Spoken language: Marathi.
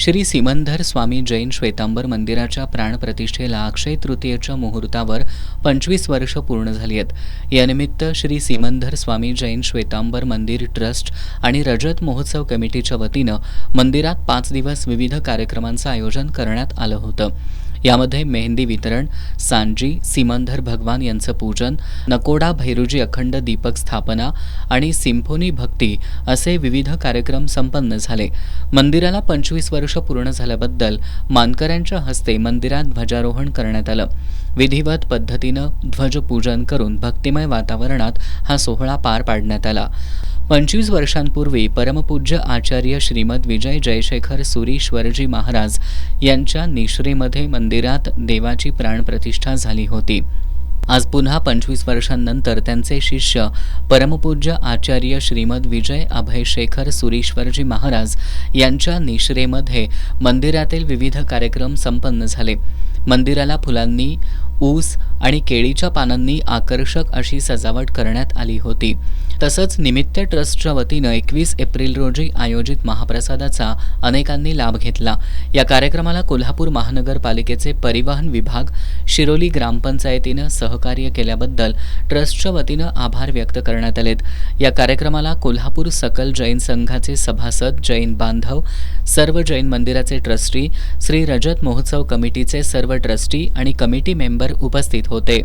श्री सिमंदर स्वामी जैन श्वेतांबर मंदिराच्या प्राणप्रतिष्ठेला अक्षय तृतीयेच्या मुहूर्तावर 25 वर्ष पूर्ण झाली आहेत। यानिमित्त श्री सिमंदर स्वामी जैन श्वेतांबर मंदिर ट्रस्ट आणि रजत महोत्सव कमिटीच्या वतीनं मंदिरात 5 दिवस विविध कार्यक्रमांचं आयोजन करण्यात आलं होतं। यामध्ये मेहंदी वितरण, सांजी, सिमंदर भगवान यांचं पूजन, नकोडा भैरुजी अखंड दीपक स्थापना आणि सिम्फोनी भक्ती असे विविध कार्यक्रम संपन्न झाले। मंदिराला 25 वर्ष पूर्ण झाल्याबद्दल मानकऱ्यांच्या हस्ते मंदिरात ध्वजारोहण करण्यात आलं। विधिवत पद्धतीनं ध्वजपूजन करून भक्तिमय वातावरणात हा सोहळा पार पाडण्यात आला। 25 वर्षांपूर्वी परमपूज्य आचार्य श्रीमद विजय जयशेखर सुरीश्वरजी महाराज यांच्या निश्रेमध्ये मंदिरात देवाची प्राणप्रतिष्ठा झाली होती। आज पुन्हा 25 वर्षांनंतर त्यांचे शिष्य परमपूज्य आचार्य श्रीमद विजय अभयशेखर सुरीश्वरजी महाराज यांच्या निश्रेमध्ये मंदिरातील विविध कार्यक्रम संपन्न झाले। मंदिराला फुलांनी, ऊस आणि केळीच्या पानांनी आकर्षक अशी सजावट करण्यात आली होती। तसंच निमित्त ट्रस्टच्या वतीनं 21 एप्रिल रोजी आयोजित महाप्रसादाचा अनेकांनी लाभ घेतला। या कार्यक्रमाला कोल्हापूर महानगरपालिकेचे परिवहन विभाग, शिरोली ग्रामपंचायतीनं सहकार्य केल्याबद्दल ट्रस्टच्या वतीनं आभार व्यक्त करण्यात आलेत। या कार्यक्रमाला कोल्हापूर सकल जैन संघाचे सभासद, जैन बांधव, सर्व जैन मंदिराचे ट्रस्टी, श्री रजत महोत्सव कमिटीचे सर्व ट्रस्टी आणि कमिटी मेंबर उपस्थित होते।